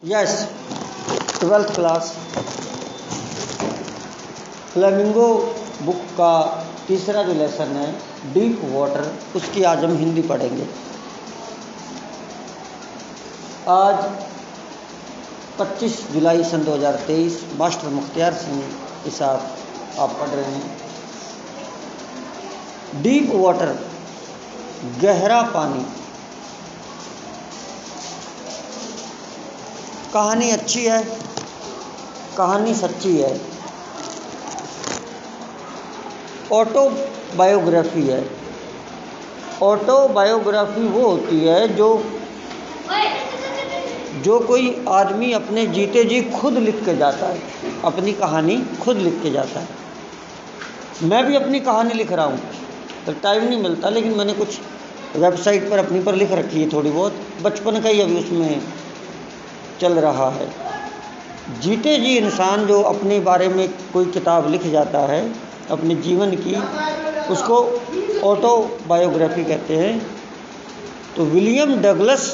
Yes, 12th class flamingo book का तीसरा जो लेसन है डीप वाटर, उसकी आज हम हिंदी पढ़ेंगे। आज 25 जुलाई सन 2023, मास्टर मुख्तियार सिंह के साथ आप पढ़ रहे हैं। डीप वाटर, गहरा पानी। कहानी अच्छी है, कहानी सच्ची है। ऑटोबायोग्राफी है। ऑटोबायोग्राफी वो होती है जो कोई आदमी अपने जीते जी खुद लिख के जाता है, अपनी कहानी खुद लिख के जाता है। मैं भी अपनी कहानी लिख रहा हूँ, तो टाइम नहीं मिलता, लेकिन मैंने कुछ वेबसाइट पर अपनी पर लिख रखी है, थोड़ी बहुत बचपन का ही अभी उसमें चल रहा है। जीते जी इंसान जो अपने बारे में कोई किताब लिख जाता है अपने जीवन की, उसको ऑटोबायोग्राफी कहते हैं। तो विलियम डगलस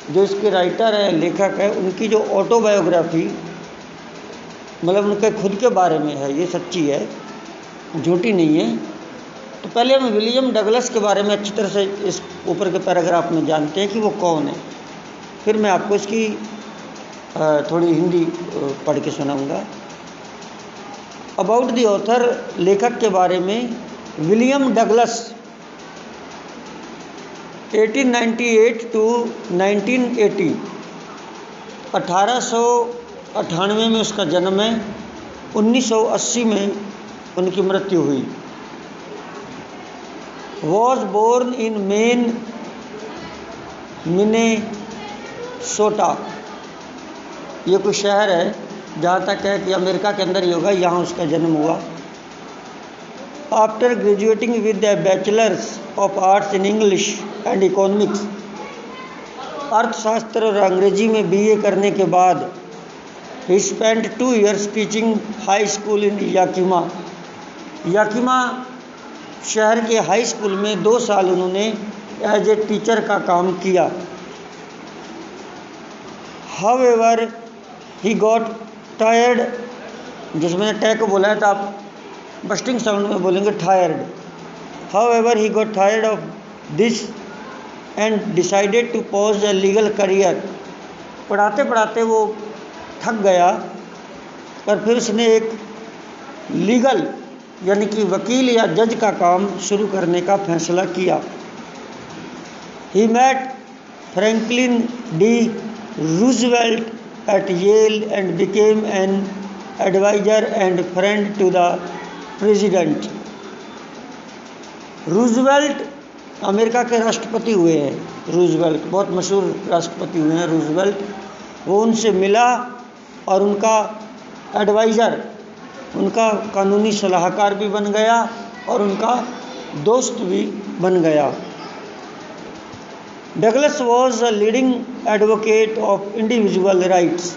जो इसके राइटर है, लेखक है, उनकी जो ऑटोबायोग्राफी मतलब उनके खुद के बारे में है, ये सच्ची है, झूठी नहीं है। तो पहले हम विलियम डगलस के बारे में अच्छी तरह से इस ऊपर के पैराग्राफ में जानते हैं कि वो कौन है, फिर मैं आपको इसकी थोड़ी हिंदी पढ़ के सुनाऊंगा। अबाउट द ऑथर, लेखक के बारे में। विलियम डगलस 1898 टू 1980, 1898 में उसका जन्म है, 1980 में उनकी मृत्यु हुई। Was born in Maine, Minnesota, ये कोई शहर है, जहाँ तक है कि अमेरिका के अंदर ही होगा, यहाँ उसका जन्म हुआ। After graduating with A bachelors of arts in English and economics, अर्थशास्त्र और अंग्रेजी में बीए करने के बाद ही spent 2 years teaching high school इन याकिमा। याकिमा शहर के हाई स्कूल में 2 साल उन्होंने एज ए टीचर का काम किया। हाउएवर ही गॉट टायर्ड, जिसमें टै को बोला है तो आप बस्टिंग साउंड में बोलेंगे tired. However he got tired of this and decided to pause a legal career. पढ़ाते पढ़ाते वो थक गया, पर फिर उसने एक लीगल यानी कि वकील या जज का काम शुरू करने का फैसला किया। He met Franklin D Roosevelt at Yale and became an advisor and friend to the president. Roosevelt America के राष्ट्रपति हुए हैं। रूजवेल्ट बहुत मशहूर राष्ट्रपति हुए हैं रूजवेल्ट। वो उनसे मिला और उनका एडवाइज़र, उनका कानूनी सलाहकार भी बन गया और उनका दोस्त भी बन गया। Douglas was a leading advocate of individual rights,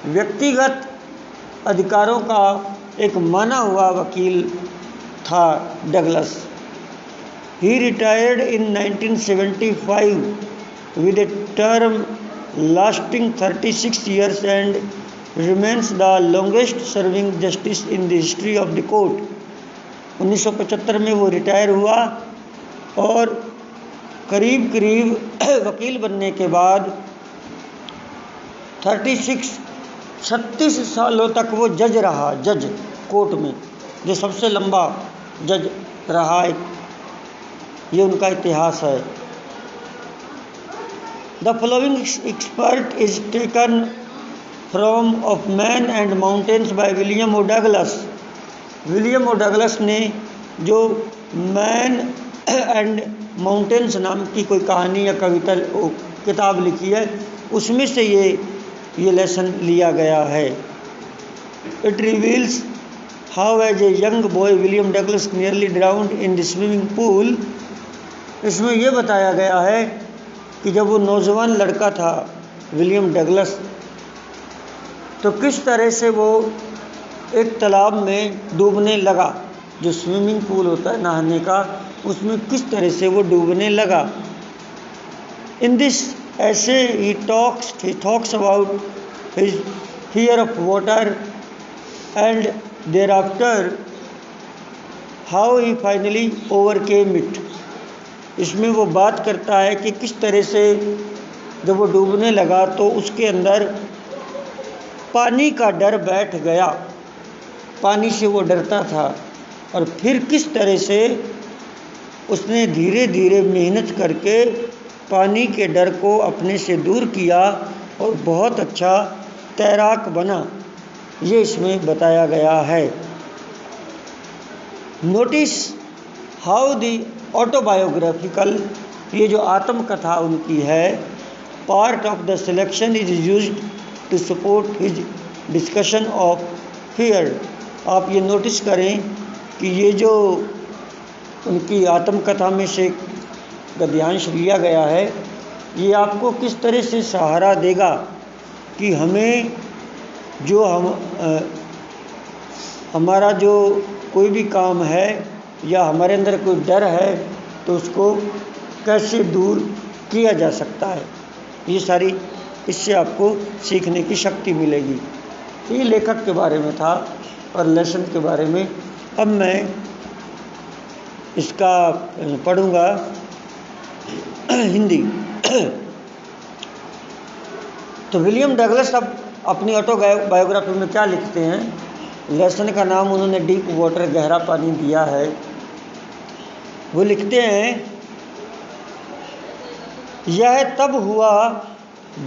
व्यक्तिगत अधिकारों का एक माना हुआ वकील था Douglas. He retired in 1975 with a term lasting 36 years and remains the longest serving justice in the history of the court. 1975 में वो रिटायर हुआ और करीब वकील बनने के बाद 36 सालों तक वो जज रहा, जज कोर्ट में, जो सबसे लंबा जज रहा है, ये उनका इतिहास है। The following expert is taken from of man and mountains by William O Douglas. William O Douglas ने जो मैन एंड माउंटेन्स नाम की कोई कहानी या कविता किताब लिखी है, उसमें से ये लेसन लिया गया है। It reveals how as a young boy William Douglas nearly drowned in the swimming pool. इसमें यह बताया गया है कि जब वो नौजवान लड़का था विलियम डगलस, तो किस तरह से वो एक तालाब में डूबने लगा, जो स्विमिंग पूल होता है नहाने का, उसमें किस तरह से वो डूबने लगा। इन दिस ऐसे he talks about his fear of water and thereafter how he finally overcame it। इसमें वो बात करता है कि किस तरह से जब वो डूबने लगा तो उसके अंदर पानी का डर बैठ गया, पानी से वो डरता था, और फिर किस तरह से उसने धीरे धीरे मेहनत करके पानी के डर को अपने से दूर किया और बहुत अच्छा तैराक बना, ये इसमें बताया गया है। नोटिस हाउ दी ऑटोबायोग्राफिकल, ये जो आत्मकथा उनकी है, part of the selection is used to support his discussion of fear. आप ये नोटिस करें कि ये जो उनकी आत्मकथा में से गद्यांश लिया गया है, ये आपको किस तरह से सहारा देगा कि हमें जो हमारा जो कोई भी काम है या हमारे अंदर कोई डर है तो उसको कैसे दूर किया जा सकता है। ये सारी इससे आपको सीखने की शक्ति मिलेगी। ये लेखक के बारे में था और लेसन के बारे में। अब मैं इसका पढ़ूँगा हिंदी। तो विलियम डगलस अब अपनी ऑटोबायोग्राफी में क्या लिखते हैं, लेसन का नाम उन्होंने डीप वाटर, गहरा पानी दिया है। वो लिखते हैं, यह तब हुआ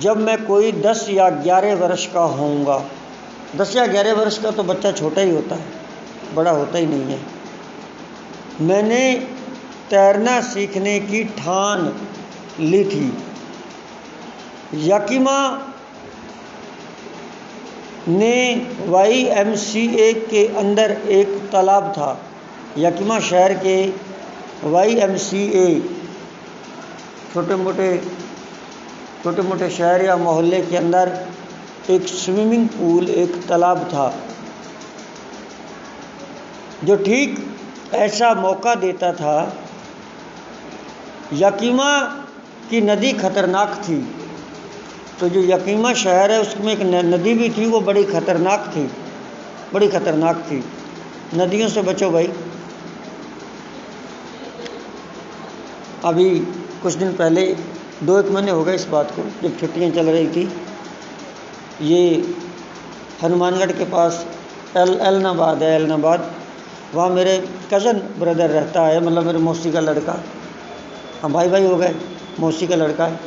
जब मैं कोई 10 या 11 वर्ष का होऊंगा। 10 या 11 वर्ष का तो बच्चा छोटा ही होता है, बड़ा होता ही नहीं है। मैंने तैरना सीखने की ठान ली थी। याकिमा ने YMCA के अंदर एक तालाब था। याकिमा शहर के YMCA, छोटे मोटे शहर या मोहल्ले के अंदर एक स्विमिंग पूल, एक तालाब था जो ठीक ऐसा मौका देता था। याकिमा की नदी खतरनाक थी। तो जो याकिमा शहर है उसमें एक नदी भी थी, वो बड़ी खतरनाक थी। नदियों से बचो भाई। अभी कुछ दिन पहले 2-1 महीने हो गए इस बात को, जब छुट्टियां चल रही थी, ये हनुमानगढ़ के पास एलनाबाद है, एलनाबाद, वहाँ मेरे कज़न ब्रदर रहता है, मतलब मेरे मौसी का लड़का। हम भाई हो गए, मौसी का लड़का है।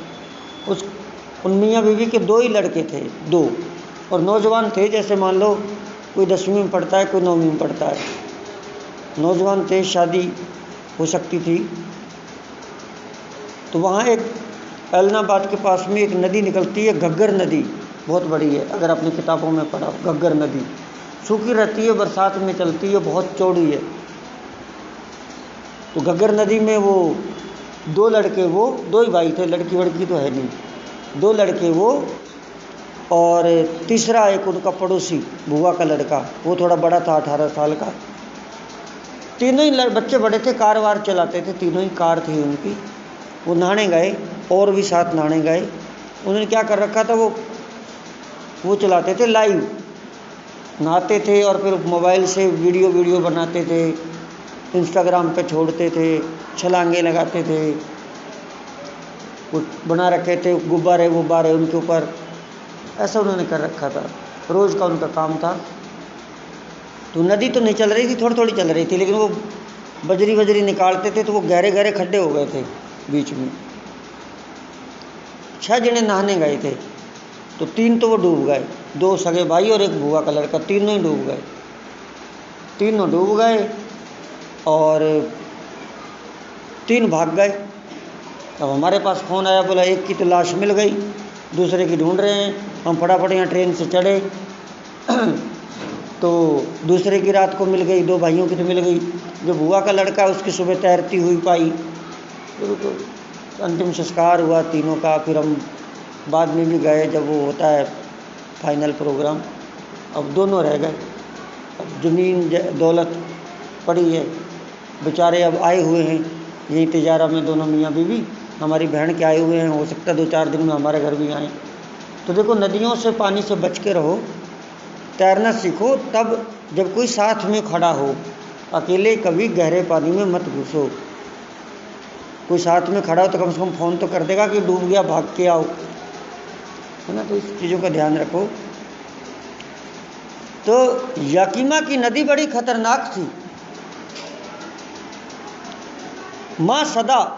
उन मियाँ बीवी के 2 ही लड़के थे, 2, और नौजवान थे। जैसे मान लो कोई 10वीं में पढ़ता है, कोई 9वीं में पढ़ता है, नौजवान थे, शादी हो सकती थी। तो वहाँ एक एलनाबाद के पास में एक नदी निकलती है, घग्गर नदी, बहुत बड़ी है। अगर आपने किताबों में पढ़ा, घग्गर नदी सूखी रहती है, बरसात में चलती है, बहुत चौड़ी है। तो घग्गर नदी में वो 2 लड़के, वो 2 ही भाई थे, लड़की वड़की तो है नहीं, 2 लड़के वो, और तीसरा एक उनका पड़ोसी बुआ का लड़का, वो थोड़ा बड़ा था, 18 साल का। तीनों ही बच्चे बड़े थे, कार वार चलाते थे, तीनों ही कार थी उनकी। वो नहाने गए, और भी साथ नहाने गए। उन्होंने क्या कर रखा था, वो चलाते थे लाइव, नहाते थे और फिर मोबाइल से वीडियो बनाते थे, इंस्टाग्राम पे छोड़ते थे, छलांगे लगाते थे, कुछ बना रखे थे गुब्बारे उनके ऊपर, ऐसा उन्होंने कर रखा था, रोज़ का उनका काम था। तो नदी तो नहीं चल रही थी, थोड़ी चल रही थी, लेकिन वो बजरी निकालते थे तो वो गहरे खड्डे हो गए थे बीच में। 6 जने नहाने गए थे, तो 3 तो वो डूब गए, 2 सगे भाई और एक बुआ का लड़का, तीनों ही डूब गए। तीनों डूब गए और 3 भाग गए। अब हमारे पास फ़ोन आया, बोला एक की तो लाश मिल गई, दूसरे की ढूंढ रहे हैं। हम फटाफट यहाँ ट्रेन से चढ़े तो दूसरे की रात को मिल गई, 2 भाइयों की तो मिल गई। जो बुआ का लड़का है उसकी सुबह तैरती हुई पाई, तो अंतिम संस्कार हुआ तीनों का। फिर हम बाद में भी गए जब वो होता है फाइनल प्रोग्राम। अब दोनों रह गए, अब ज़मीन दौलत पड़ी है, बेचारे अब आए हुए हैं यहीं तिजारा में, दोनों मियाँ बीवी हमारी बहन के आए हुए हैं, हो सकता है 2-4 दिन में हमारे घर भी आएँ। तो देखो, नदियों से पानी से बच के रहो, तैरना सीखो तब जब कोई साथ में खड़ा हो। अकेले कभी गहरे पानी में मत घुसो। कोई साथ में खड़ा हो तो कम से कम फ़ोन तो कर देगा कि डूब गया, भाग के आओ, है ना। तो इस चीज़ों का ध्यान रखो। तो याकीमा की नदी बड़ी खतरनाक थी। माँ सदा,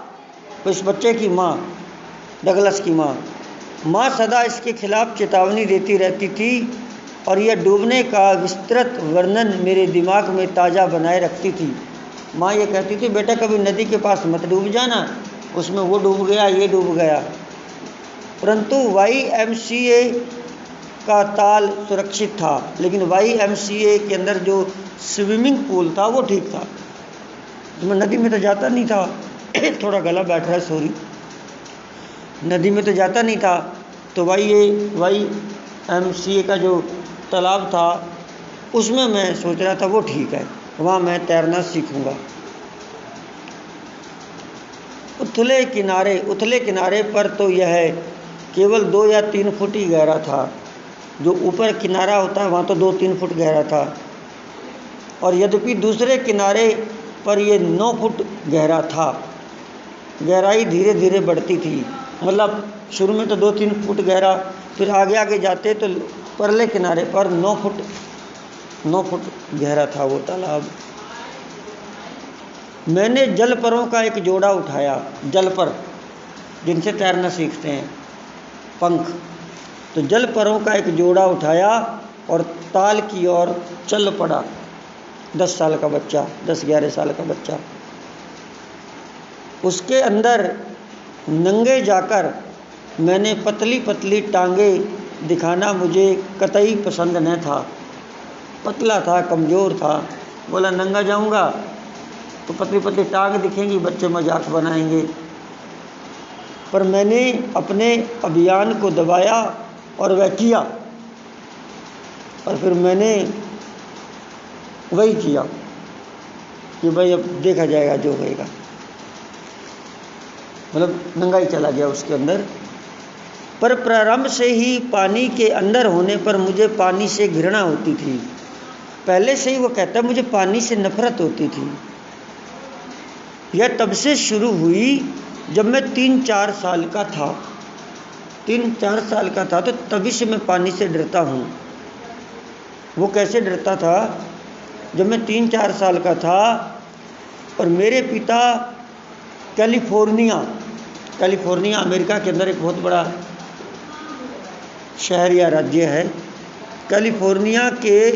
इस बच्चे की माँ, डगलस की माँ सदा इसके खिलाफ चेतावनी देती रहती थी और यह डूबने का विस्तृत वर्णन मेरे दिमाग में ताज़ा बनाए रखती थी। माँ ये कहती थी, बेटा कभी नदी के पास मत डूब जाना, उसमें वो डूब गया, ये डूब गया। परंतु YMCA का ताल सुरक्षित था, लेकिन YMCA के अंदर जो स्विमिंग पूल था वो ठीक था। तो मैं नदी में तो जाता नहीं था थोड़ा गला बैठ रहा है, सॉरी। नदी में तो जाता नहीं था, तो YMCA का जो तालाब था उसमें मैं सोच रहा था वो ठीक है, वहाँ मैं तैरना सीखूँगा। उथले किनारे पर तो यह केवल 2 या 3 फुट ही गहरा था। जो ऊपर किनारा होता है वहाँ तो 2-3 फुट गहरा था, और यद्यपि दूसरे किनारे पर यह 9 फुट गहरा था। गहराई धीरे धीरे बढ़ती थी, मतलब शुरू में तो 2-3 फुट गहरा, फिर आगे आगे जाते तो परले किनारे पर 9 फुट गहरा था वो तालाब। मैंने जलपरों का एक जोड़ा उठाया। जलपर जिनसे तैरना सीखते हैं, पंख। तो जलपरों का एक जोड़ा उठाया और ताल की ओर चल पड़ा। 10 साल का बच्चा, 10-11 साल का बच्चा। उसके अंदर नंगे जाकर मैंने पतली पतली टांगें दिखाना मुझे कतई पसंद न था। पतला था, कमज़ोर था, बोला नंगा जाऊंगा तो पतली पतली टांग दिखेंगी, बच्चे मजाक बनाएंगे। पर मैंने अपने अभियान को दबाया और वह किया, और फिर मैंने वही किया कि भाई अब देखा जाएगा जो होएगा। मतलब नंगा ही चला गया उसके अंदर। पर प्रारंभ से ही पानी के अंदर होने पर मुझे पानी से घृणा होती थी। पहले से ही वो कहता मुझे पानी से नफरत होती थी। यह तब से शुरू हुई जब मैं 3-4 साल का था। 3-4 साल का था तो तभी से मैं पानी से डरता हूँ। वो कैसे डरता था? जब मैं 3-4 साल का था और मेरे पिता कैलिफोर्निया अमेरिका के अंदर एक बहुत बड़ा शहर या राज्य है, कैलिफोर्निया के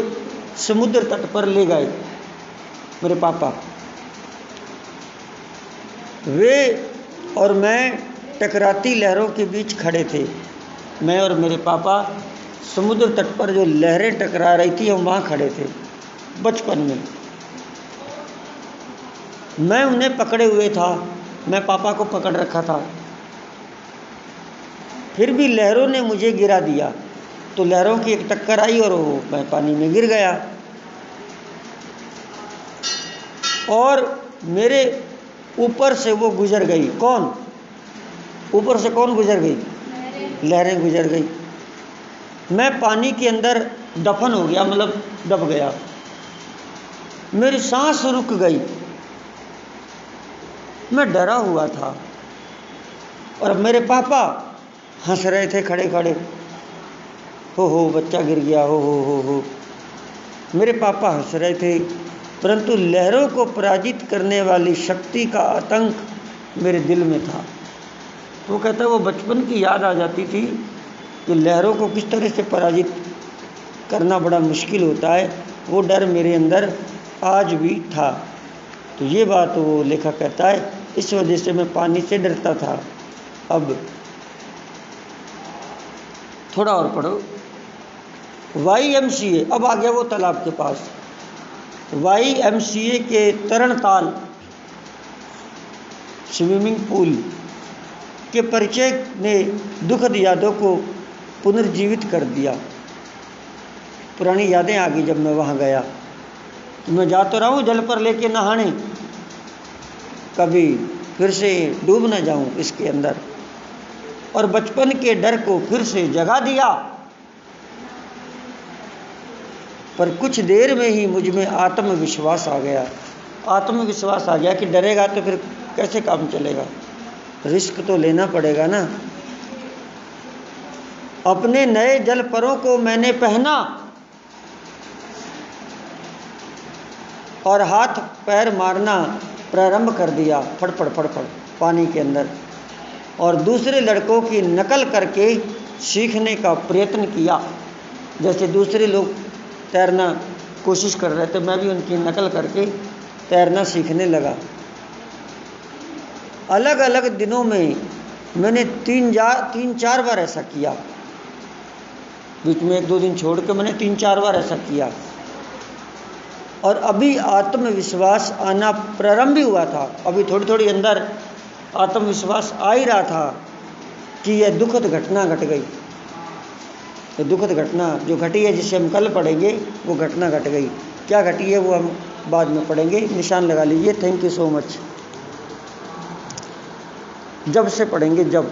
समुद्र तट पर ले गए मेरे पापा। वे और मैं टकराती लहरों के बीच खड़े थे। मैं और मेरे पापा समुद्र तट पर जो लहरें टकरा रही थी हम वहाँ खड़े थे बचपन में। मैं उन्हें पकड़े हुए था, मैं पापा को पकड़ रखा था। फिर भी लहरों ने मुझे गिरा दिया, तो लहरों की एक टक्कर आई और मैं पानी में गिर गया। और मेरे ऊपर से वो गुजर गई। कौन? ऊपर से कौन गुजर गई? लहरें गुजर गई। मैं पानी के अंदर दफन हो गया, मतलब दब गया। मेरी सांस रुक गई। मैं डरा हुआ था और मेरे पापा हंस रहे थे खड़े खड़े। हो बच्चा गिर गया, हो। मेरे पापा हंस रहे थे, परंतु लहरों को पराजित करने वाली शक्ति का आतंक मेरे दिल में था। वो कहता है वो बचपन की याद आ जाती थी कि लहरों को किस तरह से पराजित करना बड़ा मुश्किल होता है। वो डर मेरे अंदर आज भी था। तो ये बात वो लेखक कहता है, इस वजह से मैं पानी से डरता था। अब थोड़ा और पढ़ो। YMCA, अब आ गया वो तालाब के पास। YMCA के तरणताल स्विमिंग पूल के परिचय ने दुखद यादों को पुनर्जीवित कर दिया। पुरानी यादें आ गई जब मैं वहाँ गया। तो मैं जा तो रहा हूँ जल पर लेके नहाने, कभी फिर से डूब न जाऊं इसके अंदर, और बचपन के डर को फिर से जगा दिया। पर कुछ देर में ही मुझ में आत्मविश्वास आ गया। आत्मविश्वास आ गया कि डरेगा तो फिर कैसे काम चलेगा, रिस्क तो लेना पड़ेगा ना। अपने नए जल परों को मैंने पहना और हाथ पैर मारना प्रारंभ कर दिया, फड़फड़ फड़फड़ पानी के अंदर, और दूसरे लड़कों की नकल करके सीखने का प्रयत्न किया। जैसे दूसरे लोग तैरना कोशिश कर रहे थे, मैं भी उनकी नकल करके तैरना सीखने लगा। अलग अलग दिनों में मैंने 3-4 बार ऐसा किया, बीच में 1-2 दिन छोड़ के मैंने 3-4 बार ऐसा किया। और अभी आत्मविश्वास आना प्रारंभ ही हुआ था, अभी थोड़ी थोड़ी अंदर आत्मविश्वास आ ही रहा था कि यह दुखद घटना घट गई। ये दुखद घटना जो घटी है, जिससे हम कल पढ़ेंगे, वो घटना घट गई। क्या घटी है वो हम बाद में पढ़ेंगे, निशान लगा लीजिए। Thank you so much. जब से पढ़ेंगे, जब